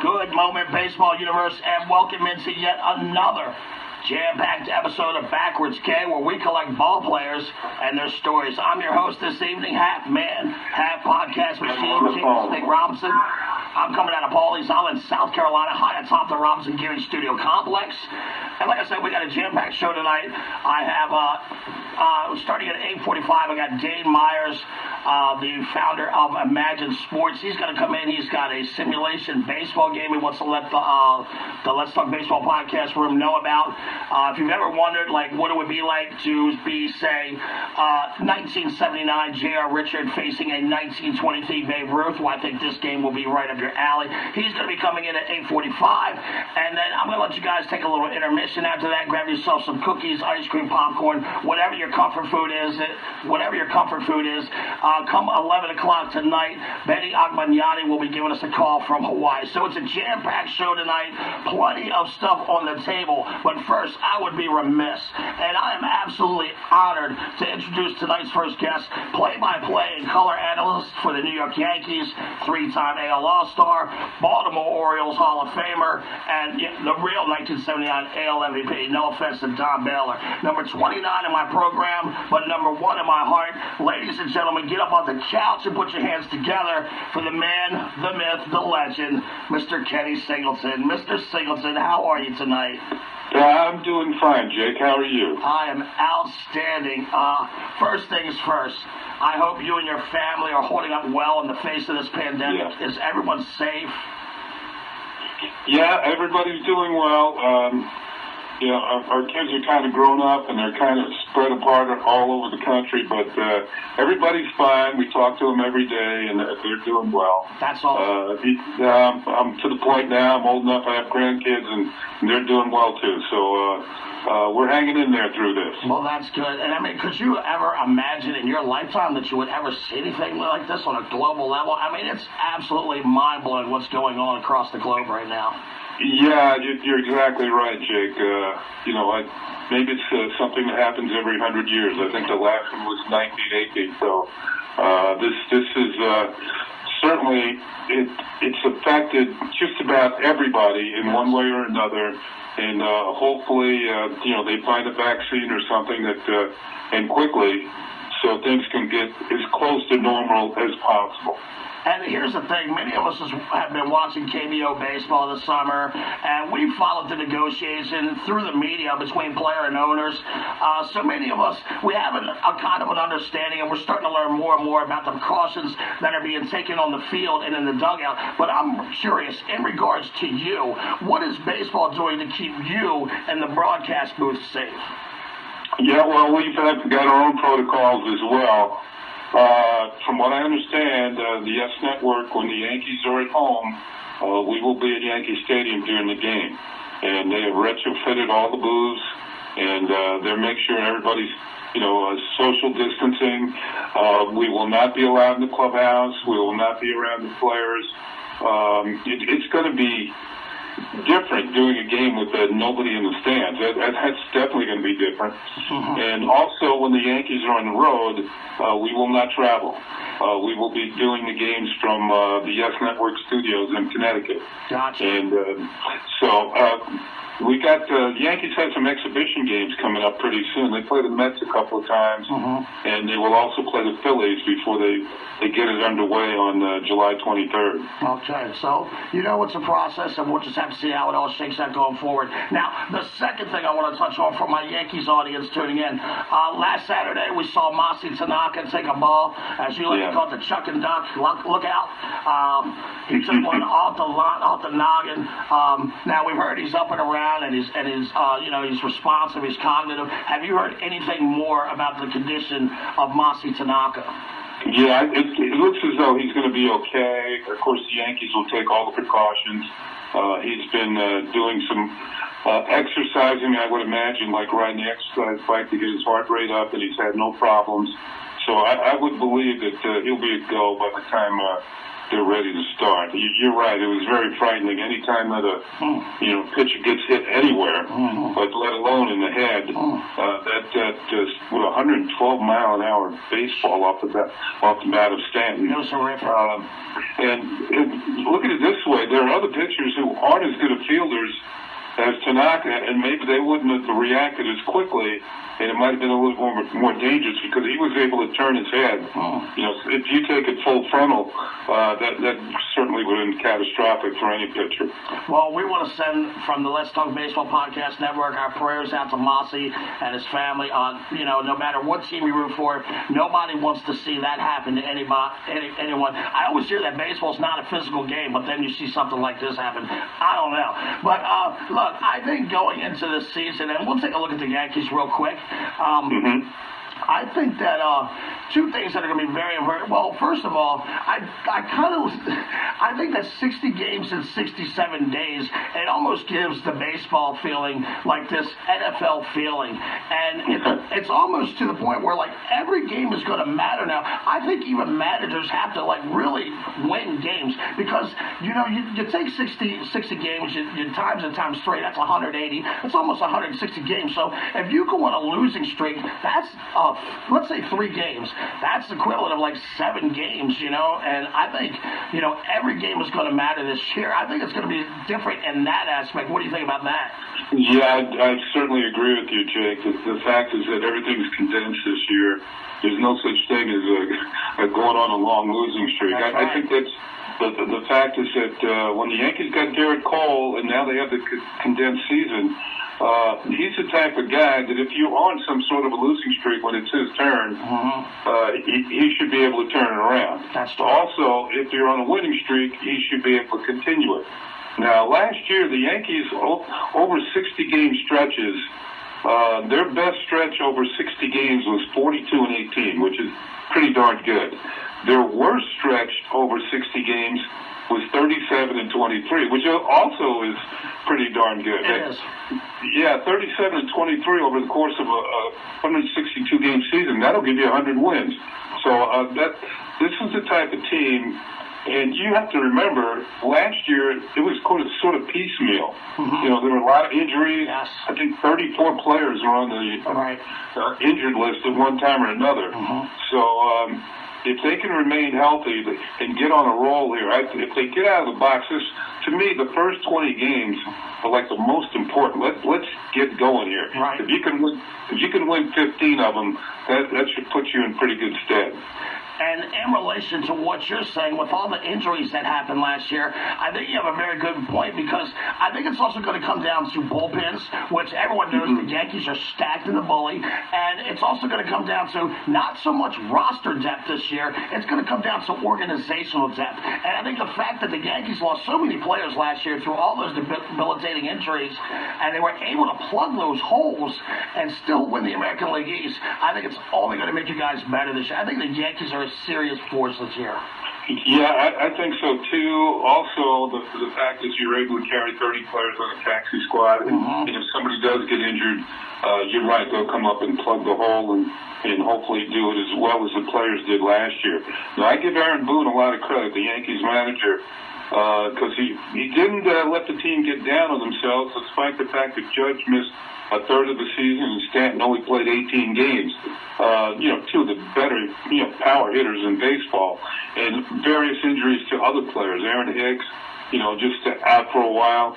Good moment, baseball universe, and welcome into yet another jam-packed episode of Backwards K, where we collect ball players and their stories. I'm your host this evening, half man, half podcast machine, James Nick Robinson. I'm coming out of Paulie's Island, South Carolina, high atop the Robinson Geary Studio Complex. And like I said, we got a jam-packed show tonight. I have, starting at 8:45, I got Dane Myers, the founder of Imagine Sports. He's going to come in. He's got a simulation baseball game he wants to let the Let's Talk Baseball podcast room know about. If you've ever wondered, like, what it would be like to be, say, 1979 J.R. Richard facing a 1923 Babe Ruth, well, I think this game will be right up your alley. He's going to be coming in at 8:45, and then I'm going to let you guys take a little intermission. After that, grab yourself some cookies, ice cream, popcorn, whatever your comfort food is. Come 11 o'clock tonight, Betty Agmanyani will be giving us a call from Hawaii. So it's a jam-packed show tonight, plenty of stuff on the table. But first, I would be remiss, and I am absolutely honored to introduce tonight's first guest, play-by-play and color analyst for the New York Yankees, three-time AL All-Star, Baltimore Orioles Hall of Famer, and the real 1979 AL MVP. No offense to Don Baylor. Number 29 in my program, but number 1 in my heart. Ladies and gentlemen, get up on the couch and put your hands together for the man, the myth, the legend, Mr. Kenny Singleton. Mr. Singleton, how are you tonight? Yeah, I'm doing fine, Jake. How are you? I am outstanding. First things first, I hope you and your family are holding up well in the face of this pandemic. Yeah. Is everyone safe? Yeah, everybody's doing well. Our kids are kind of grown up and they're kind of spread apart all over the country, but everybody's fine. We talk to them every day and they're doing well. That's awesome. I'm to the point now. I'm old enough. I have grandkids and they're doing well too. So we're hanging in there through this. Well, that's good. And I mean, could you ever imagine in your lifetime that you would ever see anything like this on a global level? I mean, it's absolutely mind-blowing what's going on across the globe right now. Yeah, you're exactly right, Jake. Maybe it's something that happens every 100 years. I think the last one was 1980. So this is certainly it's affected just about everybody in one way or another. And hopefully, they find a vaccine or something and quickly, so things can get as close to normal as possible. And here's the thing, many of us have been watching KBO baseball this summer, and we followed the negotiation through the media between player and owners. So many of us, we have a kind of an understanding, and we're starting to learn more and more about the precautions that are being taken on the field and in the dugout. But I'm curious, in regards to you, what is baseball doing to keep you and the broadcast booth safe? Yeah, well, we've got our own protocols as well. From what I understand, the S Network, when the Yankees are at home, we will be at Yankee Stadium during the game. And they have retrofitted all the booths, and they're making sure everybody's, social distancing. We will not be allowed in the clubhouse. We will not be around the players. It's going to be different doing a game with nobody in the stands. That's definitely going to be different. Mm-hmm. And also, when the Yankees are on the road, we will not travel. We will be doing the games from the Yes Network studios in Connecticut. Gotcha. And we got the Yankees have some exhibition games coming up pretty soon. They play the Mets a couple of times, and they will also play the Phillies before they get it underway on July 23rd. Okay, so it's a process, and we'll just have to see how it all shakes out going forward. Now, the second thing I want to touch on for my Yankees audience tuning in, last Saturday we saw Masi Tanaka take a ball, as you like to call it, the Chuck and Duck. Look out! He took one off the noggin. Now we've heard he's up and around. And he's responsive, he's cognitive. Have you heard anything more about the condition of Masi Tanaka? Yeah, it looks as though he's going to be okay. Of course, the Yankees will take all the precautions. He's been doing some exercising, I would imagine, like riding the exercise bike to get his heart rate up, and he's had no problems. So I would believe that he'll be a go by the time they're ready to start. You're right. It was very frightening. Anytime that a pitcher gets hit anywhere, but let alone in the head, that just with 112 mile an hour baseball off the bat of Stanton. No, sir. And look at it this way: there are other pitchers who aren't as good of fielders as Tanaka, and maybe they wouldn't have reacted as quickly, and it might have been a little more dangerous because he was able to turn his head. You know, if you take it full frontal, that certainly would have been catastrophic for any pitcher. Well, we want to send from the Let's Talk Baseball Podcast Network our prayers out to Mossy and his family. You know, no matter what team you root for, nobody wants to see that happen to anyone. I always hear that baseball's not a physical game, but then you see something like this happen. I don't know. But look, I think going into this season, and we'll take a look at the Yankees real quick. I think that two things that are going to be very, very well. First of all, I think that 60 games in 67 days, it almost gives the baseball feeling like this NFL feeling, and it's almost to the point where like every game is going to matter now. I think even managers have to like really win games because you know you take 60 games, you times it times 3, that's 180. It's almost 160 games. So if you go on a losing streak, that's let's say 3 games. That's equivalent of like 7 games, you know. And I think, you know, every game is going to matter this year. I think it's going to be different in that aspect. What do you think about that? Yeah, I certainly agree with you, Jake. The fact is that everything's condensed this year. There's no such thing as going on a long losing streak. I think that's the fact is that when the Yankees got Garrett Cole and now they have the condensed season, he's the type of guy that if you're on some sort of a losing streak when it's his turn, he should be able to turn it around. That's true. Also, if you're on a winning streak, he should be able to continue it. Now, last year, the Yankees, over 60-game stretches, their best stretch over 60 games was 42-18, which is pretty darn good. Their worst stretch over 60 games was 37-23, which also is pretty darn good. It is. Yeah, 37-23 over the course of a 162-game season. That'll give you 100 wins. So this is the type of team, and you have to remember, last year it was sort of piecemeal. You know, there were a lot of injuries. Yes. I think 34 players were on the injured list at one time or another. So if they can remain healthy and get on a roll here, if they get out of the box, to me, the first 20 games are like the most important. Let's get going here. Right. If you can win 15 of them, that should put you in pretty good stead. And in relation to what you're saying, with all the injuries that happened last year, I think you have a very good point because I think it's also going to come down to bullpens, which everyone knows the Yankees are stacked in the bully. And it's also going to come down to not so much roster depth this year. It's going to come down to organizational depth. And I think the fact that the Yankees lost so many players last year through all those debilitating injuries, and they were able to plug those holes and still win the American League East, I think it's only going to make you guys better this year. I think the Yankees are a serious force this year. Yeah, I think so too. Also, the fact that you're able to carry 30 players on a taxi squad, and if somebody does get injured, you're right, they'll come up and plug the hole and hopefully do it as well as the players did last year. Now, I give Aaron Boone a lot of credit, the Yankees manager, because he didn't let the team get down on themselves, despite the fact that Judge missed a third of the season and Stanton only played 18 games. Two of the better, power hitters in baseball, and various injuries to other players. Aaron Hicks, just out for a while.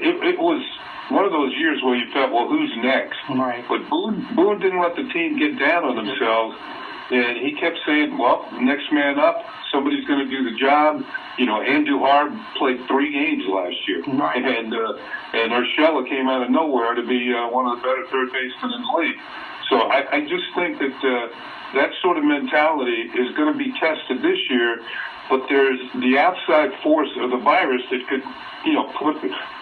It was one of those years where you felt, well, who's next? Right. But Boone didn't let the team get down on themselves, and he kept saying, well, next man up, somebody's going to do the job. Andujar played 3 games last year. Right. And Urshela came out of nowhere to be one of the better third basemen in the league. So I just think that that sort of mentality is going to be tested this year, but there's the outside force of the virus that could,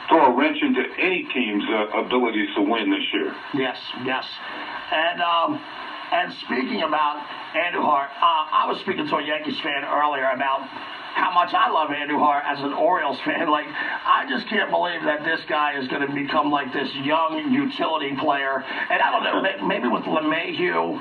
throw a wrench into any team's abilities to win this year. Yes. And speaking about Andujar, I was speaking to a Yankees fan earlier about how much I love Andujar as an Orioles fan. Like, I just can't believe that this guy is going to become like this young utility player. And I don't know, maybe with LeMahieu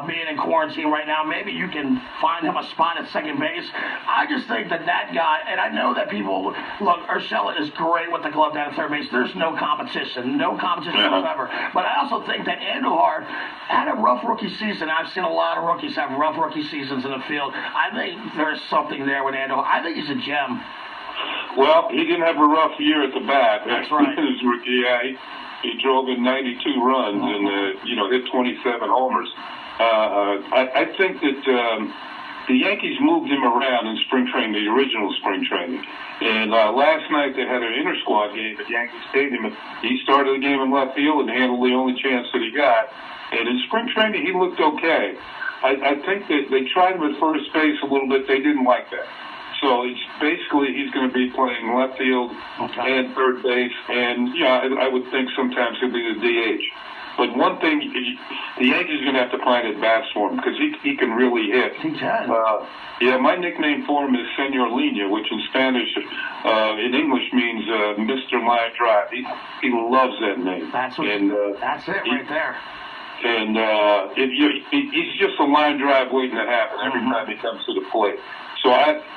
being in quarantine right now, maybe you can find him a spot at second base. I just think that guy, and I know that people, look, Urshela is great with the glove down at third base. There's no competition whatsoever. But I also think that Andujar had a rough rookie season. I've seen a lot of rookies have rough rookie seasons in the field. I think there's something there with Andujar. I think he's a gem. Well, he didn't have a rough year at the bat. That's right. In his rookie, he drove in 92 runs and hit 27 homers. I think that the Yankees moved him around in spring training, the original spring training. And last night they had an inter-squad game at Yankee Stadium. He started the game in left field and handled the only chance that he got. And in spring training, he looked okay. I think that they tried him at first base a little bit. They didn't like that. So he's going to be playing left field and third base. And, I would think sometimes he'll be the DH. But one thing, the Yankees are going to have to find at bats for him because he can really hit. He can. My nickname for him is Senor Linea, which in Spanish, in English means Mr. Line Drive. He loves that name. That's it right there. And he's just a line drive waiting to happen every time he comes to the plate. So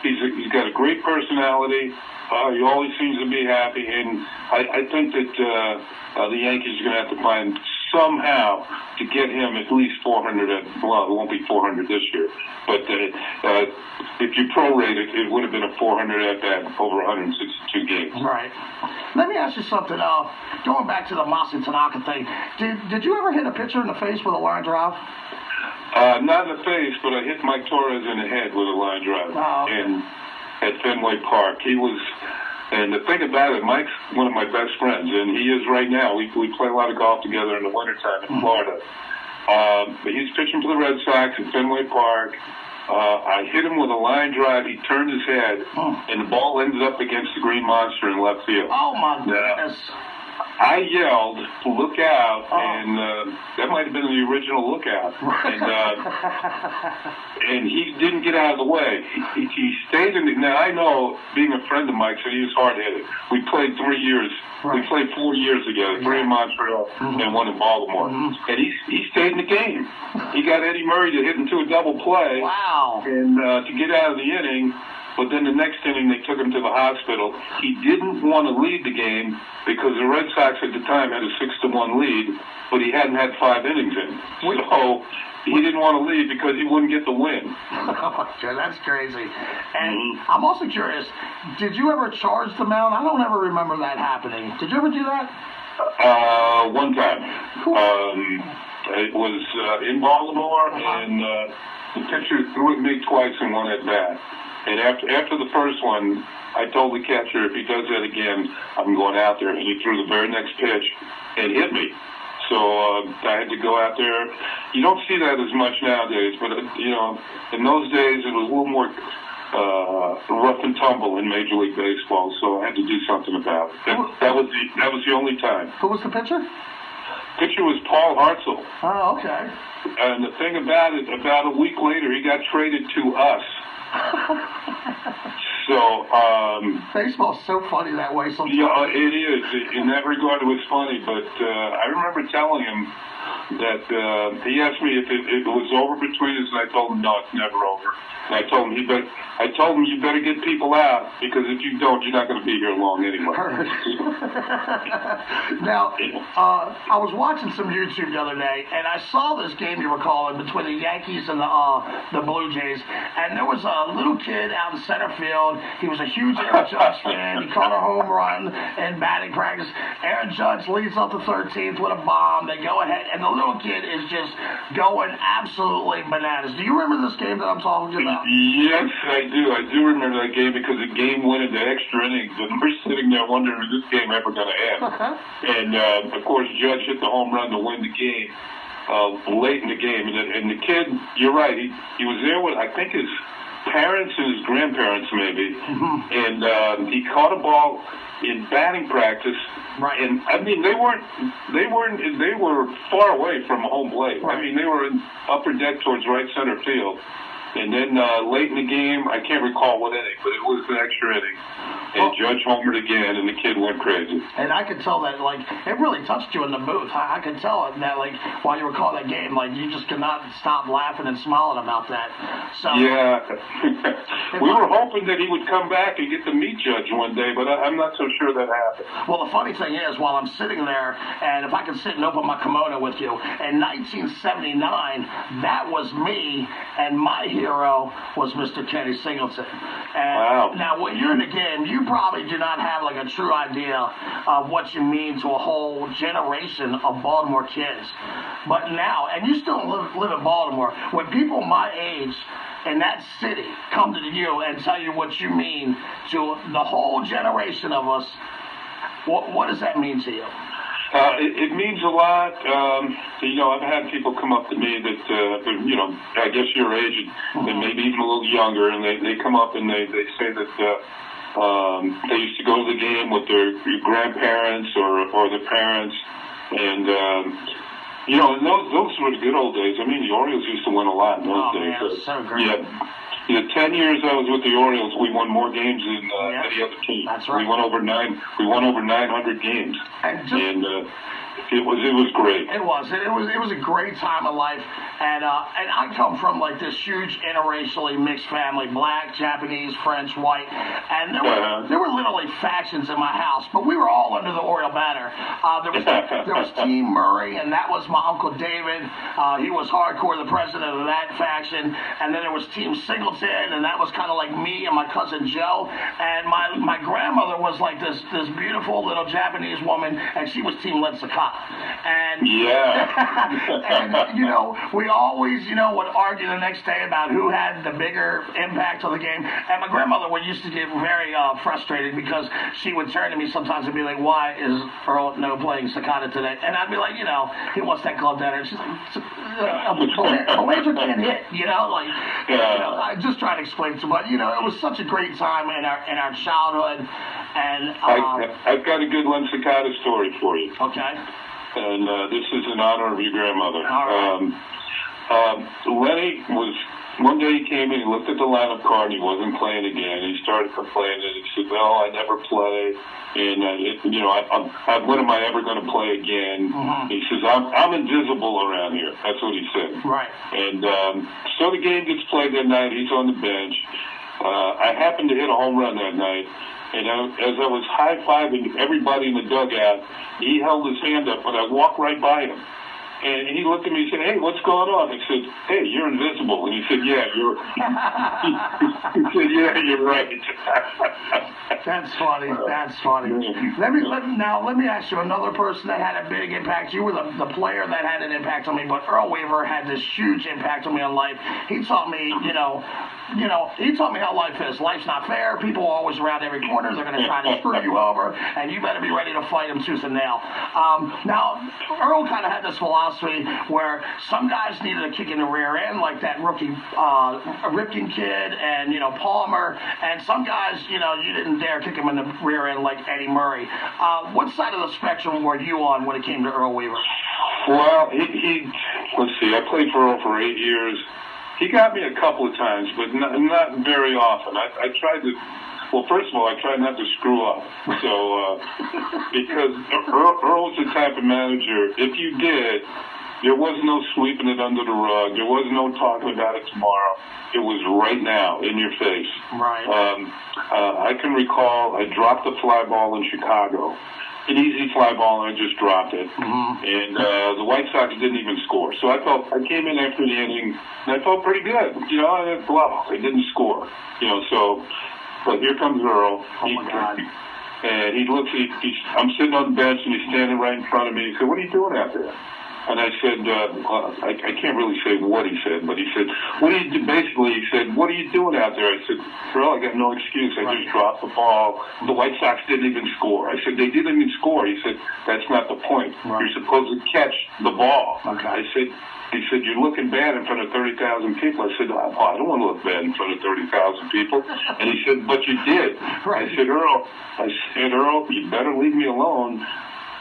he's got a great personality. He always seems to be happy, and I think that the Yankees are going to have to find somehow to get him at least 400. Well, it won't be 400 this year, but if you prorate it, it would have been a 400 at bat over 162 games. Right. Let me ask you something. Going back to the Masi Tanaka thing, did you ever hit a pitcher in the face with a line drive? Not in the face, but I hit Mike Torres in the head with a line drive. Oh, okay. And at Fenway Park, and the thing about it, Mike's one of my best friends, and he is right now. We play a lot of golf together in the wintertime in Florida. But he's pitching for the Red Sox at Fenway Park. I hit him with a line drive. He turned his head, and the ball ended up against the Green Monster in left field. Oh, my goodness. I yelled, "Look out!" And that might have been the original "Look out." And he didn't get out of the way. He stayed in. Now I know, being a friend of Mike's, he was hard-headed. We played 3 years. Right. We played 4 years together, 3 in Montreal and 1 in Baltimore. And he stayed in the game. He got Eddie Murray to hit into a double play. Wow! And to get out of the inning. But then the next inning, they took him to the hospital. He didn't want to lead the game because the Red Sox at the time had a 6-1 lead, but he hadn't had 5 innings in. So he didn't want to lead because he wouldn't get the win. That's crazy. And I'm also curious, did you ever charge the mound? I don't ever remember that happening. Did you ever do that? One time. It was in Baltimore, and the pitcher threw at me twice in one at bat. And after the first one, I told the catcher, if he does that again, I'm going out there. And he threw the very next pitch and hit me. So I had to go out there. You don't see that as much nowadays, but in those days it was a little more rough and tumble in Major League Baseball. So I had to do something about it. That was the only time. Who was the pitcher? Pitcher was Paul Hartzell. Oh, okay. And the thing about it, about a week later, he got traded to us. So baseball's so funny that way sometimes. Yeah, it is. In that regard, it was funny. But I remember telling him that he asked me if it was over between us, and I told him no, it's never over. And I told him you better get people out because if you don't, you're not going to be here long anyway. Now, I was watching some YouTube the other day, and I saw this game you were calling between the Yankees and the Blue Jays, and there was a little kid out in center field. He was a huge Aaron Judge fan. He caught a home run in batting practice. Aaron Judge leads up the 13th with a bomb. They go ahead, and the little kid is just going absolutely bananas. Do you remember this game that I'm talking to you about? Yes, I do. I do remember that game because the game went into extra innings, and we're sitting there wondering, is this game ever going to end? And, of course, Judge hit the home run to win the game late in the game. And the kid, you're right, he was there with, I think, his parents and his grandparents maybe, and he caught a ball in batting practice. Right. And I mean, they were far away from home plate. Right. I mean, they were in upper deck towards right center field. And then late in the game, I can't recall what inning, but it was an extra inning. And Judge homered again, and the kid went crazy. And I could tell that, like, it really touched you in the booth. I could tell it that, like, while you were calling that game, like, you just could not stop laughing and smiling about that. So yeah. We were hoping that he would come back and get to meet Judge one day, but I'm not so sure that happened. Well, the funny thing is, while I'm sitting there, and if I could sit and open my kimono with you, in 1979, that was me, and my hero hero was Mr. Kenny Singleton. And wow. Now, when you're in the game, you probably do not have like a true idea of what you mean to a whole generation of Baltimore kids. But now, and you still live in Baltimore, when people my age in that city come to you and tell you what you mean to the whole generation of us, what does that mean to you? It means a lot. I've had people come up to me that, I guess your age and maybe even a little younger, and they come up and they say that they used to go to the game with their grandparents or their parents, and and those were the good old days. I mean, the Orioles used to win a lot in those days. Man, so great. Yeah. The 10 years I was with the Orioles, we won more games than any other team. That's right. We won over 900 games, and it was great. It was a great time of life, and I come from like this huge interracially mixed family: black, Japanese, French, white, and there were literally factions in my house, but we were all under the Oriole banner. There was Team Murray, and that was my Uncle David. He was hardcore, the president of that faction, and then there was Team Singleton, and that was kind of like me and my cousin Joe, and my grandmother was like this beautiful little Japanese woman, and she was Team Linsaka. And we always would argue the next day about who had the bigger impact on the game. And my grandmother used to get very frustrated because she would turn to me sometimes and be like, "Why is Earl playing Sakata today?" And I'd be like, he wants that glove down there. And she's like, "Belanger can't hit," I just try to explain to her. But it was such a great time in our childhood. And I've got a good Linsaka story for you. Okay. And this is in honor of your grandmother. All right. Lenny one day he came in, he looked at the lineup card, and he wasn't playing again. He started complaining. He said, "Well, I never play, and when am I ever going to play again?" Mm-hmm. He says, "I'm invisible around here." That's what he said. Right. And so the game gets played that night. He's on the bench. I happened to hit a home run that night. And as I was high-fiving everybody in the dugout, he held his hand up, but I walked right by him. And he looked at me and said, "Hey, what's going on?" I said, "Hey, you're invisible." And he said, "Yeah, you're." He said, "Yeah, you're right." That's funny. That's funny. Let me ask you, another person that had a big impact. You were the player that had an impact on me, but Earl Weaver had this huge impact on me on life. He taught me, he taught me how life is. Life's not fair. People are always around every corner. They're going to try to screw you over, and you better be ready to fight them tooth and nail. Now, Earl kind of had this philosophy where some guys needed a kick in the rear end, like that rookie Ripken kid and Palmer, and some guys, you didn't dare kick him in the rear end like Eddie Murray. What side of the spectrum were you on when it came to Earl Weaver? Well, let's see. I played for Earl for 8 years. He got me a couple of times, but not very often. I tried to. Well, first of all, I tried not to screw up. So, because Earl was the type of manager, if you did, there was no sweeping it under the rug. There was no talking about it tomorrow. It was right now, in your face. Right. I can recall I dropped a fly ball in Chicago. An easy fly ball, and I just dropped it. Mm-hmm. And the White Sox didn't even score. So I came in after the inning, and I felt pretty good. They didn't score. But here comes Earl. Oh, my God. And he looks, I'm sitting on the bench, and he's standing right in front of me. He said, "What are you doing out there?" And I said, I can't really say what he said, but he said, basically, he said, "What are you doing out there?" I said, "Earl, I got no excuse. I just dropped the ball. The White Sox didn't even score." I said, "They didn't even score." He said, "That's not the point. Right. You're supposed to catch the ball." Okay. He said, "You're looking bad in front of 30,000 people." I said, "Oh, I don't want to look bad in front of 30,000 people." And he said, "But you did." Right. I said, Earl, you better leave me alone.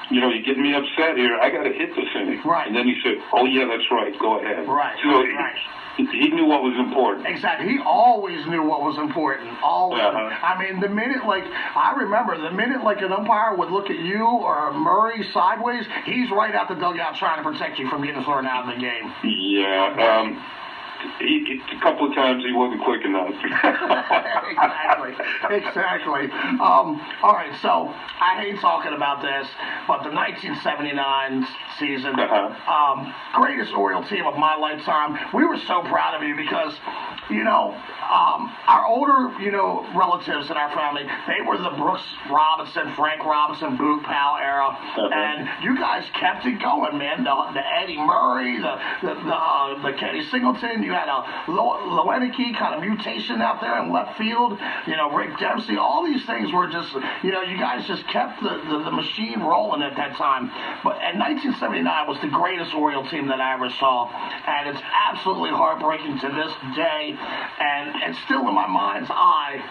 You're getting me upset here. I got to hit this inning." Right. And then he said, "Oh, yeah, that's right. Go ahead." Right. So right. He knew what was important. Exactly. He always knew what was important. Always. Uh-huh. I mean, I remember the minute an umpire would look at you or Murray sideways, he's right out the dugout trying to protect you from getting thrown out of the game. Yeah. a couple of times he wasn't quick enough. Exactly. All right, so I hate talking about this, but the 1979 season, greatest Oriole team of my lifetime. We were so proud of you because, our older, relatives in our family, they were the Brooks Robinson, Frank Robinson, Boog Powell era, and you guys kept it going, man. The Eddie Murray, the Kenny Singleton, you had a Loweneke kind of mutation out there in left field, Rick Dempsey, all these things were just, you guys just kept the machine rolling at that time. But in 1979 was the greatest Oriole team that I ever saw, and it's absolutely heartbreaking to this day, and still in my mind's eye,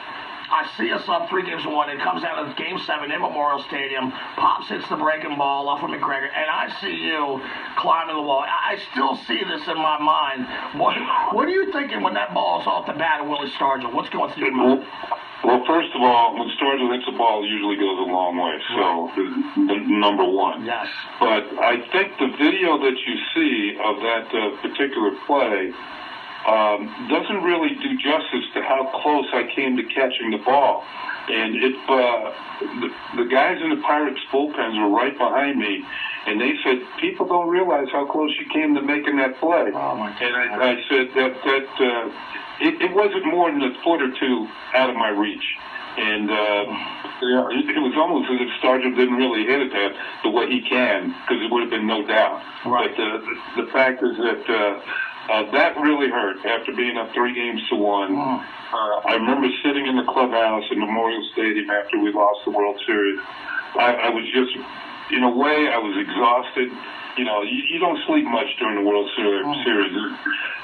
I see us up 3-1. It comes down to Game 7 in Memorial Stadium. Pops hits the breaking ball off of McGregor, and I see you climbing the wall. I still see this in my mind. What are you thinking when that ball is off the bat of Willie Stargell? What's going through your mind? Well, first of all, when Stargell hits the ball, it usually goes a long way. So, number one. Yes. But I think the video that you see of that particular play doesn't really do justice to how close I came to catching the ball. And the guys in the Pirates bullpens were right behind me, and they said, people don't realize how close you came to making that play. Oh, my God. And I said that it wasn't more than a foot or two out of my reach. And it was almost as if Stargell didn't really hit it the way he can, because it would have been no doubt. Right. But the fact is that that really hurt after being up 3-1. I remember sitting in the clubhouse in Memorial Stadium after we lost the World Series. I was just, in a way, I was exhausted. You don't sleep much during the World Series.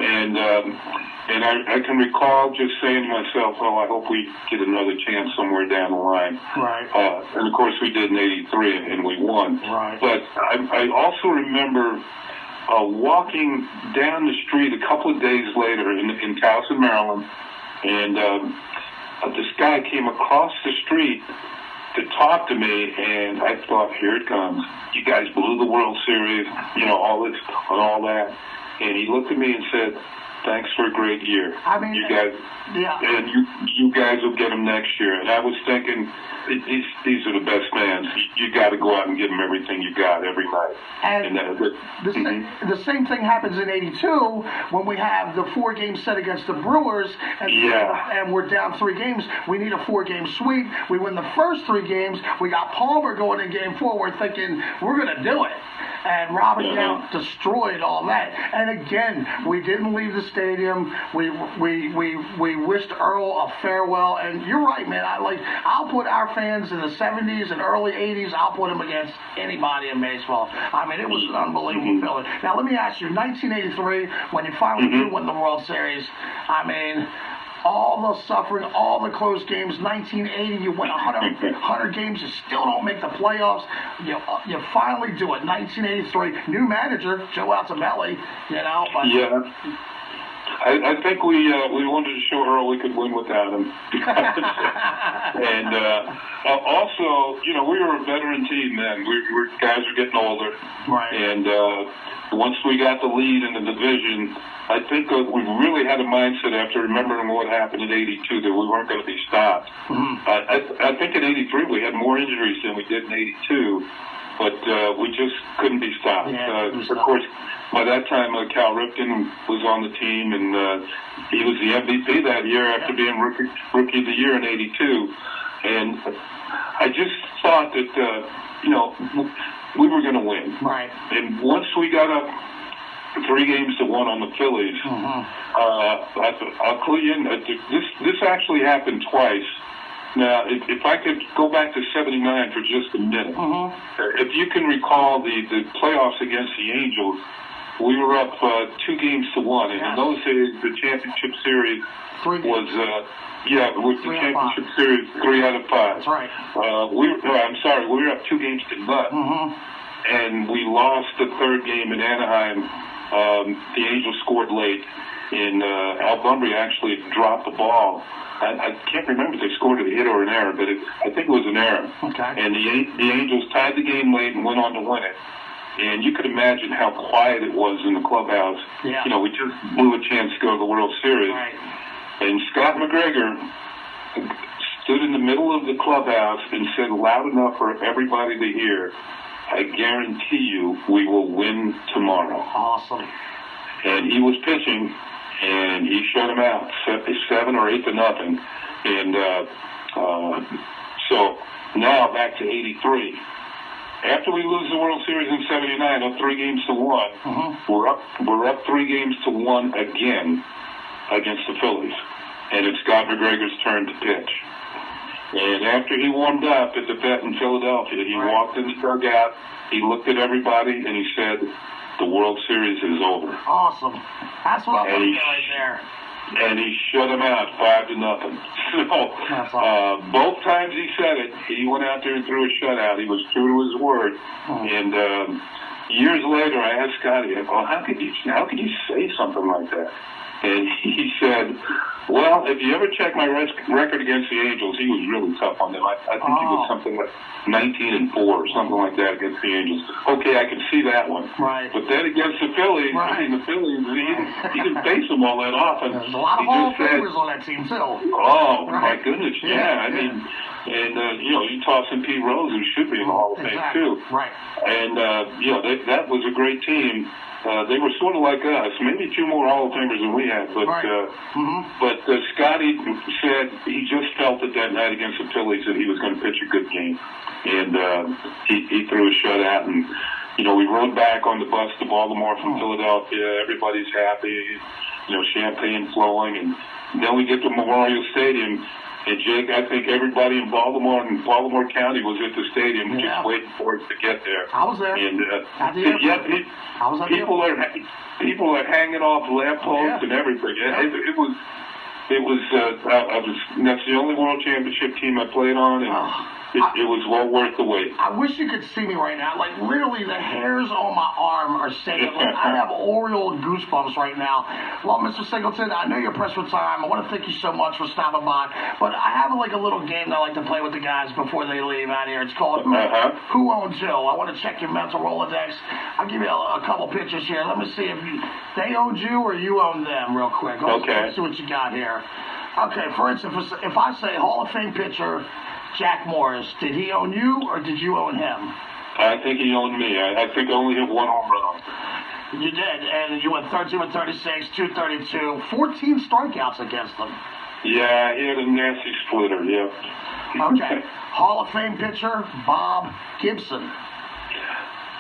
And I can recall just saying to myself, I hope we get another chance somewhere down the line. Right. And, of course, we did in '83, and we won. Right. But I also remember walking down the street a couple of days later in Towson, Maryland, and this guy came across the street to talk to me, and I thought, here it comes. You guys blew the World Series, all this and all that. And he looked at me and said, thanks for a great year. I mean, you guys, and you guys will get them next year. And I was thinking, these are the best fans. You got to go out and give them everything you got every night. And the same thing happens in '82 when we have the 4-game set against the Brewers, and we're down 3 games. We need a 4-game sweep. We win the first 3 games. We got Palmer going in Game 4. We're thinking we're going to do it. And Robert Yount destroyed all that. And again, we didn't leave the stadium. We wished Earl a farewell. And you're right, man. I'll put our fans in the 70s and early 80s. I'll put them against anybody in baseball. I mean, it was an unbelievable feeling. Now, let me ask you, 1983, when you finally did win the World Series, I mean, all the suffering, all the close games. 1980, you win 100 games, you still don't make the playoffs. You finally do it. 1983, new manager, Joe Altobelli, But I think we wanted to show Earl we could win without him. And also, we were a veteran team then. Guys were getting older. Right. And once we got the lead in the division, I think we really had a mindset after remembering what happened in '82 that we weren't going to be stopped. I think in '83 we had more injuries than we did in '82, but we just couldn't be stopped. Of course, by that time, Cal Ripken was on the team, and he was the MVP that year after being Rookie of the Year in '82. And I just thought that, we were going to win. Right. And once we got up 3-1 on the Phillies, I'll clue you in. This actually happened twice. Now, if I could go back to '79 for just a minute, if you can recall the playoffs against the Angels, we were up 2-1, and in those days the championship series was with the championship series 3 out of 5. That's right. We were up 2-0, and we lost the 3rd game in Anaheim. The Angels scored late, and Al Bunbury actually dropped the ball. I can't remember if they scored a hit or an error, but I think it was an error. Okay. And the Angels tied the game late and went on to win it. And you could imagine how quiet it was in the clubhouse. Yeah. You know, we just blew a chance to go to the World Series. Right. And Scott McGregor stood in the middle of the clubhouse and said loud enough for everybody to hear, "I guarantee you we will win tomorrow." Awesome. And he was pitching, and he shut him out, 7 or 8-0. And so now back to 83. After we lose the World Series in '79, up 3-1, we're up 3-1 again against the Phillies, and it's Scott McGregor's turn to pitch. And after he warmed up at the vet in Philadelphia, he walked in the dugout, he looked at everybody, and he said, "The World Series is over." Awesome. That's what I'm looking at right there. And he shut him out 5-0. So both times he said it, he went out there and threw a shutout. He was true to his word. And years later, I asked Scotty, "Well, how could you say something like that?" And he said, "Well, if you ever check my record against the Angels, he was really tough on them. I think he was something like 19-4 or something like that against the Angels. Okay, I can see that one. Right. But then against the Phillies, I mean, the Phillies, he didn't face them all that often. There's a lot of Hall of Famers on that team, too. Oh, my goodness, I mean, and, you know, you toss in Pete Rose, who should be in the Hall of Fame, too. Right. And, you know, that was a great team. They were sort of like us, maybe 2 more Hall of Famers than we had, but Scotty said he just felt it that night against the Phillies that he was going to pitch a good game, and he threw a shutout, and you know, we rode back on the bus to Baltimore from Philadelphia. Everybody's happy, you know, champagne flowing, and then we get to Memorial Stadium. And Jake, I think everybody in Baltimore and Baltimore County was at the stadium just waiting for us to get there. I was there. And I was at people are hanging off lampposts and everything. That's the only World Championship team I played on, and it was well worth the wait. I wish you could see me right now. Like, literally, the hairs on my arm are standing. Like, I have Oriole goosebumps right now. Well, Mr. Singleton, I know you're pressed for time. I want to thank you so much for stopping by. But I have, like, a little game that I like to play with the guys before they leave out here. It's called Who Owns Who? I want to check your mental Rolodex. I'll give you a couple pictures here. Let me see if they owned you or you own them real quick. Let's see what you got here. Okay, for instance, if I say Hall of Fame pitcher Jack Morris, did he own you or did you own him? I think he owned me. I think I only have 1 home run. You did, and you went 13 with 36, 232, 14 strikeouts against them. Yeah, he had a nasty splitter, Okay, Hall of Fame pitcher Bob Gibson.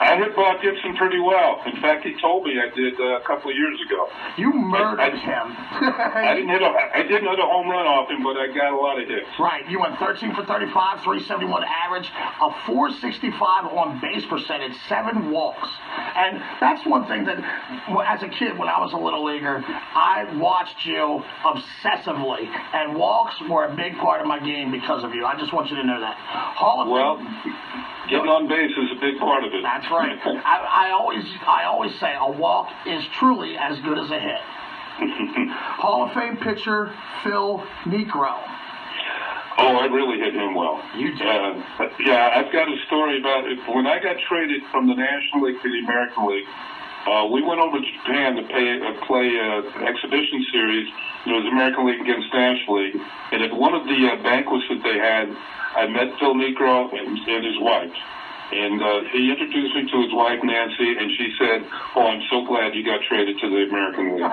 I hit Bob Gibson pretty well. In fact, he told me I did a couple of years ago. You murdered him. I didn't hit a home run off him, but I got a lot of hits. Right. You went 13 for 35, 371 average, a 465 on base percentage, 7 walks. And that's one thing that, as a kid, when I was a little leaguer, I watched you obsessively, and walks were a big part of my game because of you. I just want you to know that. Getting on base is a big part of it. That's right. I always say a walk is truly as good as a hit. Hall of Fame pitcher Phil Niekro. Oh, I really hit him well. You did. I've got a story about it. When I got traded from the National League to the American League, we went over to Japan to play an exhibition series. It was American League against National League. And at one of the banquets that they had, I met Phil Niekro and his wife. And he introduced me to his wife, Nancy, and she said, "Oh, I'm so glad you got traded to the American League."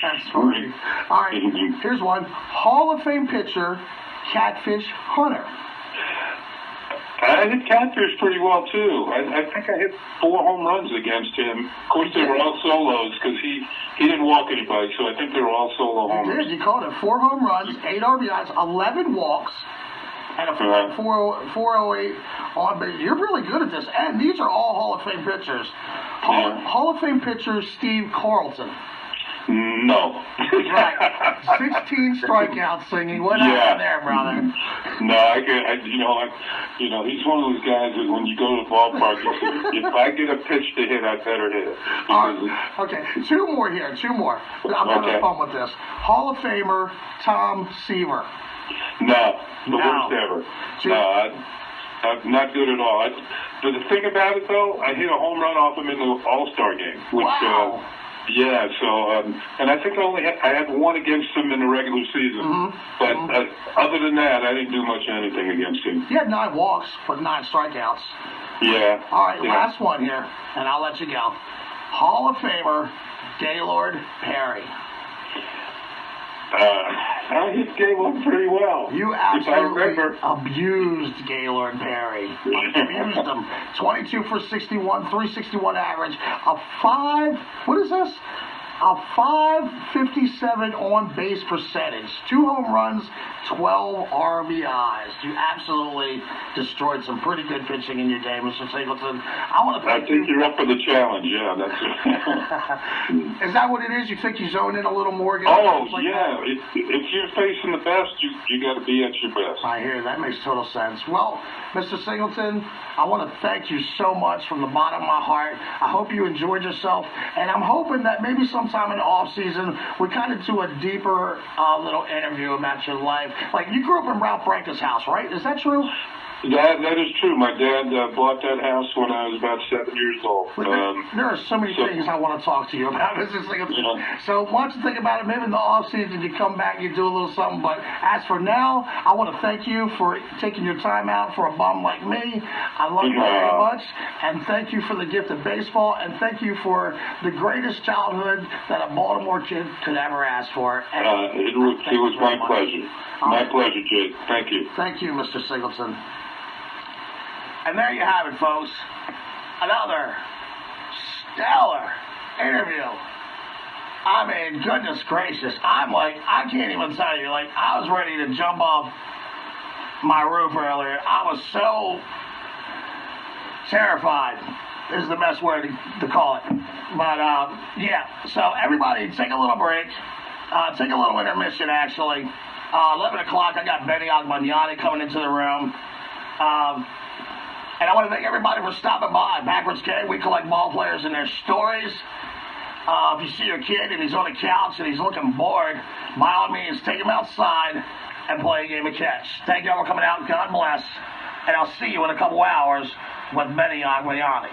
That's funny. All right, here's one. Hall of Fame pitcher, Catfish Hunter. I hit Catfish pretty well, too. I think I hit 4 home runs against him. Of course, they were all solos because he didn't walk anybody, so I think they were all solo homers. You called it 4 home runs, 8 RBIs, 11 walks, and a 408 on base. You're really good at this, and these are all Hall of Fame pitchers. Hall of Fame pitcher Steve Carlton. No. Right. 16 strikeouts, Singy. What happened there, brother? No, he's one of those guys that when you go to the ballpark, you say, if I get a pitch to hit, I better hit it. Okay, 2 more here. 2 more. I'm having fun with this. Hall of Famer Tom Seaver. No, the worst ever. Not good at all. But the thing about it, though, I hit a home run off him in the All-Star game. Which, wow. Yeah, so, and I think I had one against him in the regular season. But other than that, I didn't do much anything against him. You had 9 walks, but 9 strikeouts. Yeah. All right, last one here, and I'll let you go. Hall of Famer Gaylord Perry. I hit Gaylord pretty well. You absolutely abused Gaylord Perry. Abused him. 22 for 61, 361 average. What is this? A 557 on base percentage. 2 home runs, 12 RBIs. You absolutely destroyed some pretty good pitching in your day, Mr. Singleton. I think you're up for the challenge, yeah. That's it. Is that what it is? You think you zone in a little more? If you're facing the best, you got to be at your best. I hear that makes total sense. Well, Mr. Singleton, I want to thank you so much from the bottom of my heart. I hope you enjoyed yourself, and I'm hoping that maybe sometime in the off season we kind of do a deeper little interview about your life. Like, you grew up in Ralph Branca's house, right? Is that true? That is true. My dad bought that house when I was about 7 years old. There are so many things I want to talk to you about. So why don't you think about it? Maybe in the off season you come back, you do a little something. But as for now, I want to thank you for taking your time out for a bum like me. I love you very much, and thank you for the gift of baseball, and thank you for the greatest childhood that a Baltimore kid could ever ask for. It was my pleasure. My pleasure, Jake. Thank you. Thank you, Mr. Singleton. And there you have it, folks. Another stellar interview. I mean, goodness gracious. I can't even tell you, I was ready to jump off my roof earlier. I was so terrified is the best word to call it. But, yeah. So, everybody, take a little break. Take a little intermission, actually. 11 o'clock, I got Benny Agmagnani coming into the room. And I want to thank everybody for stopping by. Backwards K, we collect ball players and their stories. If you see your kid and he's on the couch and he's looking bored, by all means, take him outside and play a game of catch. Thank you all for coming out. God bless. And I'll see you in a couple hours with Benny Agmagnani.